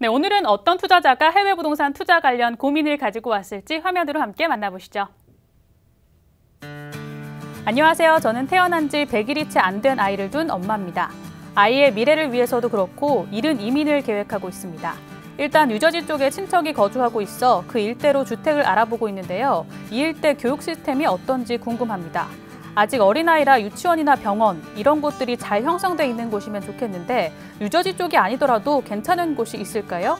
네, 오늘은 어떤 투자자가 해외 부동산 투자 관련 고민을 가지고 왔을지 화면으로 함께 만나보시죠. 안녕하세요. 저는 태어난 지 100일이 채 안 된 아이를 둔 엄마입니다. 아이의 미래를 위해서도 그렇고 이른 이민을 계획하고 있습니다. 일단 뉴저지 쪽에 친척이 거주하고 있어 그 일대로 주택을 알아보고 있는데요. 이 일대 교육 시스템이 어떤지 궁금합니다. 아직 어린아이라 유치원이나 병원 이런 곳들이 잘 형성돼 있는 곳이면 좋겠는데 뉴저지 쪽이 아니더라도 괜찮은 곳이 있을까요?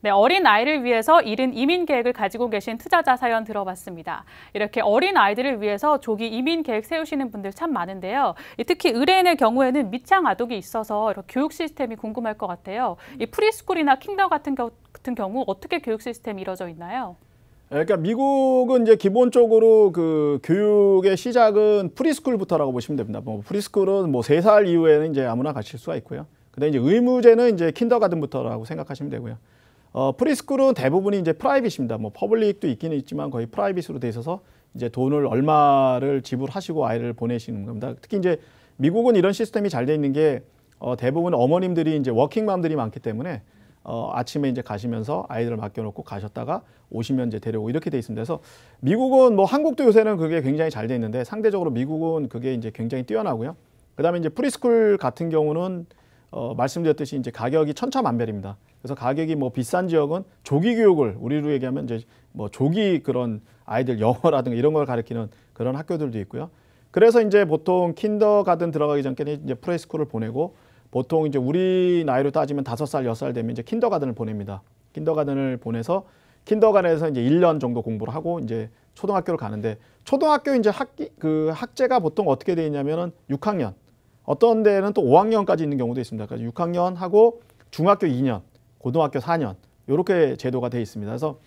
네, 어린 아이를 위해서 이른 이민 계획을 가지고 계신 투자자 사연 들어봤습니다. 이렇게 어린 아이들을 위해서 조기 이민 계획 세우시는 분들 참 많은데요. 특히 의뢰인의 경우에는 미창 아동이 있어서 이런 교육 시스템이 궁금할 것 같아요. 이 프리스쿨이나 킹더 같은 경우 어떻게 교육 시스템이 이루어져 있나요? 그러니까 미국은 이제 기본적으로 그 교육의 시작은 프리스쿨부터라고 보시면 됩니다. 뭐 프리스쿨은 뭐 3살 이후에는 이제 아무나 가실 수가 있고요. 근데 이제 의무제는 이제 킨더가든부터라고 생각하시면 되고요. 프리스쿨은 대부분이 이제 프라이빗입니다. 뭐 퍼블릭도 있기는 있지만 거의 프라이빗으로 돼 있어서 이제 돈을 얼마를 지불하시고 아이를 보내시는 겁니다. 특히 이제 미국은 이런 시스템이 잘 돼 있는 게 대부분 어머님들이 이제 워킹맘들이 많기 때문에 아침에 이제 가시면서 아이들을 맡겨놓고 가셨다가 오시면 이제 데려오고 이렇게 돼 있습니다. 그래서 미국은 뭐 한국도 요새는 그게 굉장히 잘 돼 있는데 상대적으로 미국은 그게 이제 굉장히 뛰어나고요. 그다음에 이제 프리스쿨 같은 경우는 말씀드렸듯이 이제 가격이 천차만별입니다. 그래서 가격이 뭐 비싼 지역은 조기 교육을 우리로 얘기하면 이제 뭐 조기 그런 아이들 영어라든가 이런 걸 가르치는 그런 학교들도 있고요. 그래서 이제 보통 킨더가든 들어가기 전까지 이제 프리스쿨을 보내고 보통 이제 우리 나이로 따지면 5살, 6살 되면 이제 킨더가든을 보냅니다. 킨더가든을 보내서 킨더가든에서 이제 1년 정도 공부를 하고 이제 초등학교를 가는데 초등학교 이제 학제가 보통 어떻게 돼 있냐면은 6학년. 어떤 데는 또 5학년까지 있는 경우도 있습니다. 그래서 6학년 하고 중학교 2년, 고등학교 4년 이렇게 제도가 돼 있습니다. 그래서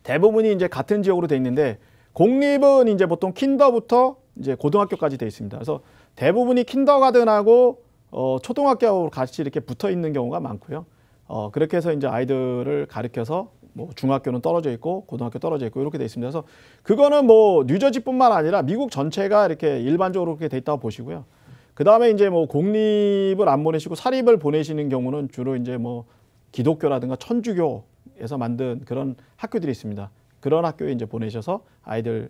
대부분이 이제 같은 지역으로 돼 있는데 공립은 이제 보통 킨더부터 이제 고등학교까지 돼 있습니다. 그래서 대부분이 킨더가든하고 초등학교하고 같이 이렇게 붙어 있는 경우가 많고요. 그렇게 해서 이제 아이들을 가르쳐서 뭐 중학교는 떨어져 있고 고등학교 떨어져 있고 이렇게 돼 있습니다. 그래서 그거는 뭐 뉴저지뿐만 아니라 미국 전체가 이렇게 일반적으로 그렇게 돼 있다고 보시고요. 그 다음에 이제 뭐 공립을 안 보내시고 사립을 보내시는 경우는 주로 이제 뭐 기독교라든가 천주교에서 만든 그런 학교들이 있습니다. 그런 학교에 이제 보내셔서 아이들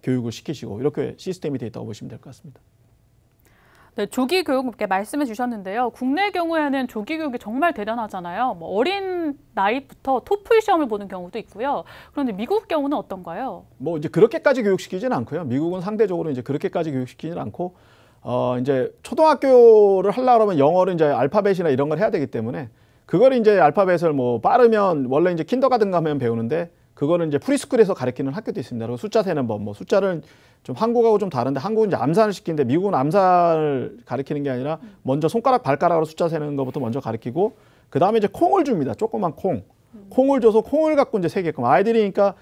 교육을 시키시고 이렇게 시스템이 돼 있다고 보시면 될 것 같습니다. 네, 조기 교육 이렇게 말씀해 주셨는데요. 국내 경우에는 조기 교육이 정말 대단하잖아요. 뭐 어린 나이부터 토플 시험을 보는 경우도 있고요. 그런데 미국 경우는 어떤가요? 뭐 이제 그렇게까지 교육시키지는 않고요. 미국은 상대적으로 이제 그렇게까지 교육시키지는 않고 이제 초등학교를 하려고 하면 영어를 이제 알파벳이나 이런 걸 해야 되기 때문에 그걸 이제 알파벳을 뭐 빠르면 원래 이제 킨더가든 가면 배우는데 그거는 이제 프리스쿨에서 가르치는 학교도 있습니다. 그리고 숫자 세는 법, 뭐 숫자를 좀 한국하고 좀 다른데 한국은 이제 암산을 시키는데 미국은 암산을 가르치는 게 아니라 먼저 손가락, 발가락으로 숫자 세는 것부터 먼저 가르치고 그 다음에 이제 콩을 줍니다. 조그만 콩. 콩을 줘서 콩을 갖고 이제 세게끔 아이들이니까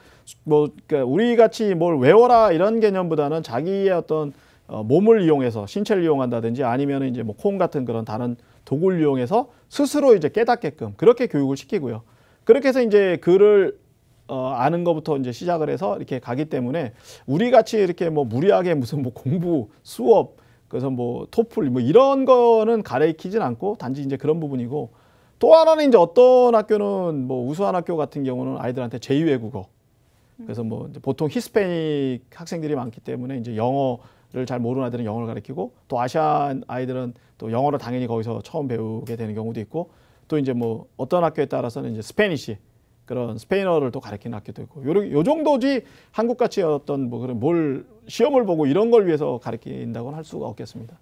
뭐 그러니까 우리 같이 뭘 외워라 이런 개념보다는 자기의 어떤 몸을 이용해서 신체를 이용한다든지 아니면 이제 뭐 콩 같은 그런 다른 도구를 이용해서 스스로 이제 깨닫게끔 그렇게 교육을 시키고요. 그렇게 해서 이제 글을 아는 것부터 이제 시작을 해서 이렇게 가기 때문에 우리 같이 이렇게 뭐 무리하게 무슨 뭐 공부, 수업, 그래서 뭐 토플 뭐 이런 거는 가르치진 않고 단지 이제 그런 부분이고 또 하나는 이제 어떤 학교는 뭐 우수한 학교 같은 경우는 아이들한테 제2외국어 그래서 뭐 보통 히스패닉 학생들이 많기 때문에 이제 영어를 잘 모르는 아이들은 영어를 가르치고 또 아시안 아이들은 또 영어를 당연히 거기서 처음 배우게 되는 경우도 있고 또 이제 뭐 어떤 학교에 따라서는 이제 스페니시 그런 스페인어를 또 가르치는 학교도 있고 요 정도지 한국같이 어떤 뭐 그런 뭘 시험을 보고 이런 걸 위해서 가르친다고는 할 수가 없겠습니다.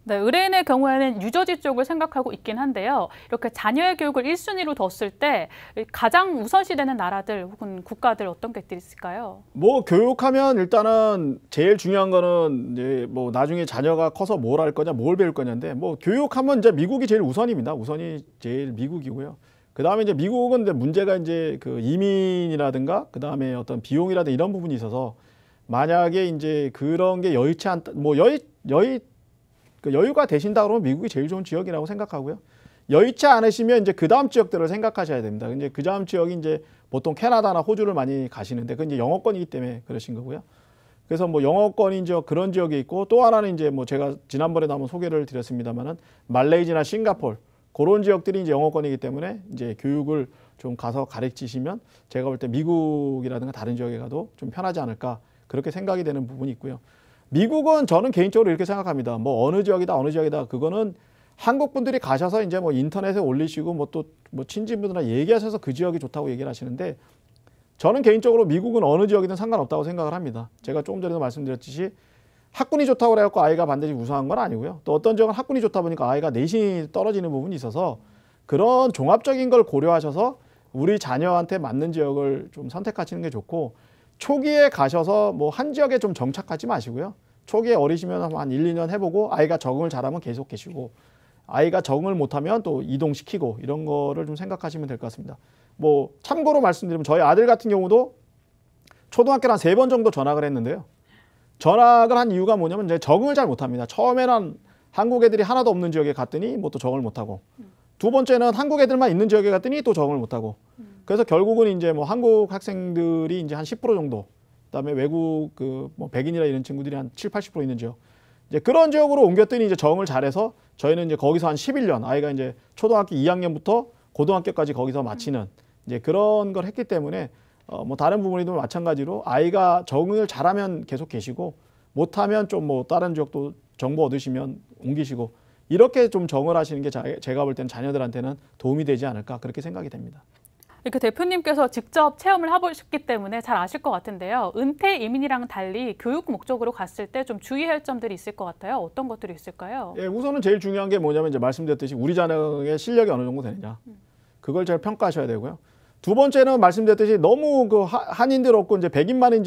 네, 의뢰인의 경우에는 뉴저지 쪽을 생각하고 있긴 한데요. 이렇게 자녀의 교육을 1순위로 뒀을 때 가장 우선시되는 나라들 혹은 국가들 어떤 것들이 있을까요? 뭐 교육하면 일단은 제일 중요한 거는 이제 뭐 나중에 자녀가 커서 뭘 할 거냐, 뭘 배울 거냐인데 뭐 교육하면 이제 미국이 제일 우선입니다. 우선이 제일 미국이고요. 그 다음에 이제 미국은 이제 문제가 이제 그 이민이라든가 그 다음에 어떤 비용이라든가 이런 부분이 있어서 만약에 이제 그런 게 여의치 않다, 뭐 여유가 되신다 그러면 미국이 제일 좋은 지역이라고 생각하고요. 여의치 않으시면 이제 그 다음 지역들을 생각하셔야 됩니다. 이제 그 다음 지역이 이제 보통 캐나다나 호주를 많이 가시는데 그건 이제 영어권이기 때문에 그러신 거고요. 그래서 뭐 영어권인 지역 그런 지역이 있고 또 하나는 이제 뭐 제가 지난번에도 한번 소개를 드렸습니다만은 말레이시아나 싱가포르 그런 지역들이 이제 영어권이기 때문에 이제 교육을 좀 가서 가르치시면 제가 볼 때 미국이라든가 다른 지역에 가도 좀 편하지 않을까 그렇게 생각이 되는 부분이 있고요. 미국은 저는 개인적으로 이렇게 생각합니다. 뭐 어느 지역이다 그거는 한국 분들이 가셔서 이제 뭐 인터넷에 올리시고 뭐 또 뭐 친지분들이나 얘기하셔서 그 지역이 좋다고 얘기를 하시는데 저는 개인적으로 미국은 어느 지역이든 상관없다고 생각을 합니다. 제가 조금 전에도 말씀드렸듯이 학군이 좋다고 그래갖고 아이가 반드시 우수한 건 아니고요. 또 어떤 지역은 학군이 좋다 보니까 아이가 내신이 떨어지는 부분이 있어서 그런 종합적인 걸 고려하셔서 우리 자녀한테 맞는 지역을 좀 선택하시는 게 좋고 초기에 가셔서 뭐 한 지역에 좀 정착하지 마시고요. 초기에 어리시면 한 1, 2년 해보고 아이가 적응을 잘하면 계속 계시고 아이가 적응을 못하면 또 이동시키고 이런 거를 좀 생각하시면 될 것 같습니다. 뭐 참고로 말씀드리면 저희 아들 같은 경우도 초등학교를 한 3번 정도 전학을 했는데요. 전학을 한 이유가 뭐냐면 이제 적응을 잘 못합니다. 처음에는 한국 애들이 하나도 없는 지역에 갔더니 뭐 또 적응을 못하고 두 번째는 한국 애들만 있는 지역에 갔더니 또 적응을 못하고 그래서 결국은 이제 뭐 한국 학생들이 이제 한 10% 정도 그다음에 외국 그 뭐 백인이나 이런 친구들이 한 7, 80% 있는 지역 이제 그런 지역으로 옮겼더니 이제 적응을 잘해서 저희는 이제 거기서 한 11년 아이가 이제 초등학교 2학년부터 고등학교까지 거기서 마치는 이제 그런 걸 했기 때문에 뭐 다른 부분에도 마찬가지로 아이가 적응을 잘하면 계속 계시고 못하면 좀 뭐 다른 지역도 정보 얻으시면 옮기시고 이렇게 좀 정을 하시는 게 제가 볼 때는 자녀들한테는 도움이 되지 않을까 그렇게 생각이 됩니다. 이렇게 대표님께서 직접 체험을 해보셨기 때문에 잘 아실 것 같은데요. 은퇴 이민이랑 달리 교육 목적으로 갔을 때 좀 주의할 점들이 있을 것 같아요. 어떤 것들이 있을까요? 예, 우선은 제일 중요한 게 뭐냐면 이제 말씀드렸듯이 우리 자녀의 실력이 어느 정도 되느냐 그걸 잘 평가하셔야 되고요. 두 번째는 말씀드렸듯이 너무 그 한인들 없고 이제 백인만인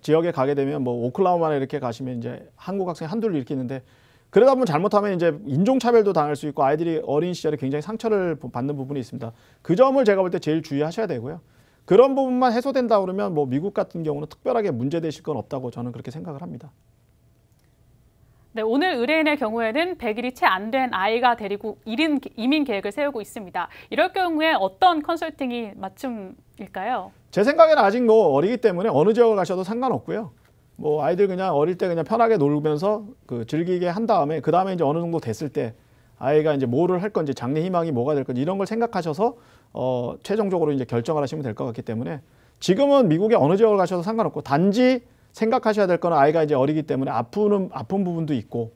지역에 가게 되면 뭐 오클라호마나 이렇게 가시면 이제 한국 학생 한둘 일으키는데 그러다 보면 잘못하면 이제 인종차별도 당할 수 있고 아이들이 어린 시절에 굉장히 상처를 받는 부분이 있습니다. 그 점을 제가 볼 때 제일 주의하셔야 되고요. 그런 부분만 해소된다 그러면 뭐 미국 같은 경우는 특별하게 문제되실 건 없다고 저는 그렇게 생각을 합니다. 네, 오늘 의뢰인의 경우에는 100일이 채 안 된 아이가 데리고 이민 계획을 세우고 있습니다. 이럴 경우에 어떤 컨설팅이 맞춤일까요? 제 생각에는 아직 뭐 어리기 때문에 어느 지역을 가셔도 상관없고요. 뭐 아이들 그냥 어릴 때 그냥 편하게 놀면서 그 즐기게 한 다음에 그 다음에 이제 어느 정도 됐을 때 아이가 이제 뭐를 할 건지 장래 희망이 뭐가 될 건지 이런 걸 생각하셔서 최종적으로 이제 결정을 하시면 될 것 같기 때문에 지금은 미국의 어느 지역을 가셔도 상관없고 단지 생각하셔야 될 거는 아이가 이제 어리기 때문에 아픈 부분도 있고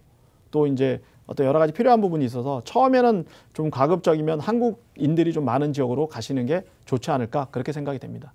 또 이제 어떤 여러 가지 필요한 부분이 있어서 처음에는 좀 가급적이면 한국인들이 좀 많은 지역으로 가시는 게 좋지 않을까 그렇게 생각이 됩니다.